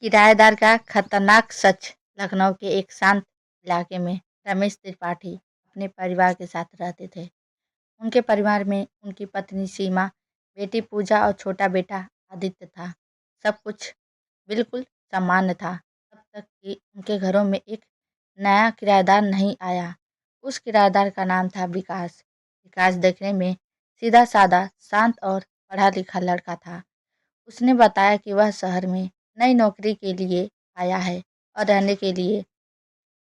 किराएदार का खतरनाक सच। लखनऊ के एक शांत इलाके में रमेश त्रिपाठी अपने परिवार के साथ रहते थे। उनके परिवार में उनकी पत्नी सीमा, बेटी पूजा और छोटा बेटा आदित्य था। सब कुछ बिल्कुल सामान्य था, तब तक कि उनके घरों में एक नया किराएदार नहीं आया। उस किराएदार का नाम था विकास। विकास देखने में सीधा साधा, शांत और पढ़ा लिखा लड़का था। उसने बताया कि वह शहर में नई नौकरी के लिए आया है और रहने के लिए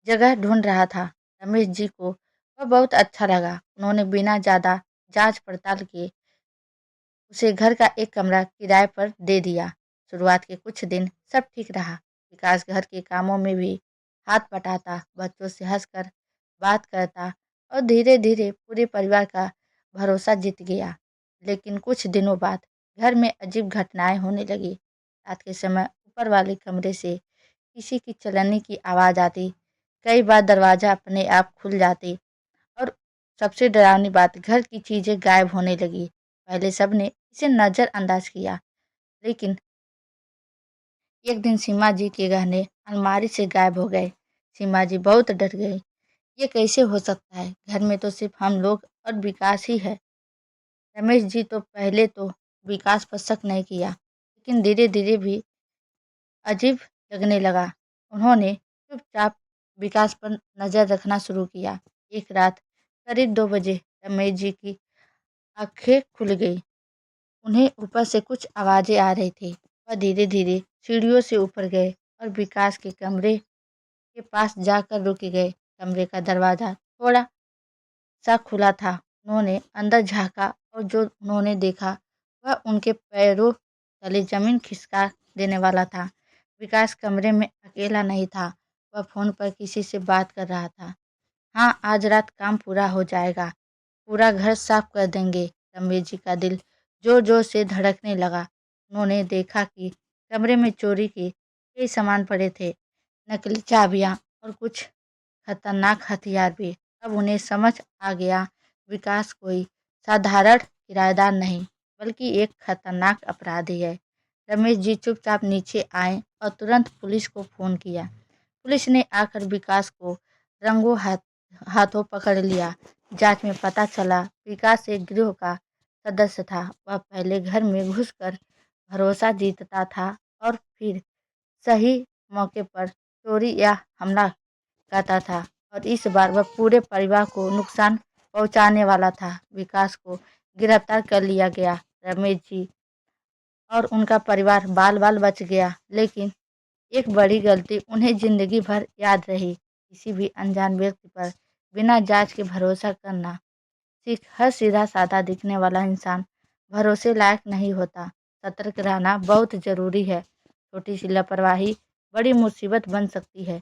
जगह ढूंढ रहा था। रमेश जी को वह बहुत अच्छा लगा। उन्होंने बिना ज़्यादा जांच पड़ताल के उसे घर का एक कमरा किराए पर दे दिया। शुरुआत के कुछ दिन सब ठीक रहा। विकास घर के कामों में भी हाथ बटाता, बच्चों से हंसकर बात करता और धीरे धीरे पूरे परिवार का भरोसा जीत गया। लेकिन कुछ दिनों बाद घर में अजीब घटनाएं होने लगी। रात के समय ऊपर वाले कमरे से किसी की चलने की आवाज़ आती। कई बार दरवाज़ा अपने आप खुल जाती और सबसे डरावनी बात, घर की चीज़ें गायब होने लगी। पहले सबने इसे नज़रअंदाज किया, लेकिन एक दिन सीमा जी के गहने अलमारी से गायब हो गए। सीमा जी बहुत डर गई। ये कैसे हो सकता है? घर में तो सिर्फ हम लोग और विकास ही है। रमेश जी तो पहले तो विकास पर शक नहीं किया, लेकिन धीरे धीरे भी अजीब लगने लगा। उन्होंने चुपचाप विकास पर नज़र रखना शुरू किया। एक रात करीब 2 बजे रमेश जी की आंखें खुल गई। उन्हें ऊपर से कुछ आवाज़ें आ रही थी। वह धीरे धीरे सीढ़ियों से ऊपर गए और विकास के कमरे के पास जाकर रुक गए। कमरे का दरवाज़ा थोड़ा सा खुला था। उन्होंने अंदर झांका और जो उन्होंने देखा वह उनके पैरों तले जमीन खिसका देने वाला था। विकास कमरे में अकेला नहीं था, वह फ़ोन पर किसी से बात कर रहा था। हाँ, आज रात काम पूरा हो जाएगा, पूरा घर साफ कर देंगे। रमेश जी का दिल जोर जोर से धड़कने लगा। उन्होंने देखा कि कमरे में चोरी के कई सामान पड़े थे, नकली चाबियाँ और कुछ खतरनाक हथियार भी। अब उन्हें समझ आ गया, विकास कोई साधारण किराएदार नहीं, बल्कि एक खतरनाक अपराधी है। रमेश जी चुपचाप नीचे आए और तुरंत पुलिस को फ़ोन किया। पुलिस ने आकर विकास को रंगों हाथों पकड़ लिया। जांच में पता चला विकास एक गिरोह का सदस्य था। वह पहले घर में घुसकर भरोसा जीतता था और फिर सही मौके पर चोरी या हमला करता था, और इस बार वह पूरे परिवार को नुकसान पहुंचाने वाला था। विकास को गिरफ्तार कर लिया गया। रमेश जी और उनका परिवार बाल बाल बच गया, लेकिन एक बड़ी गलती उन्हें जिंदगी भर याद रही। किसी भी अनजान व्यक्ति पर बिना जांच के भरोसा करना सीख। हर सीधा साधा दिखने वाला इंसान भरोसे लायक नहीं होता। सतर्क रहना बहुत ज़रूरी है। छोटी सी लापरवाही बड़ी मुसीबत बन सकती है।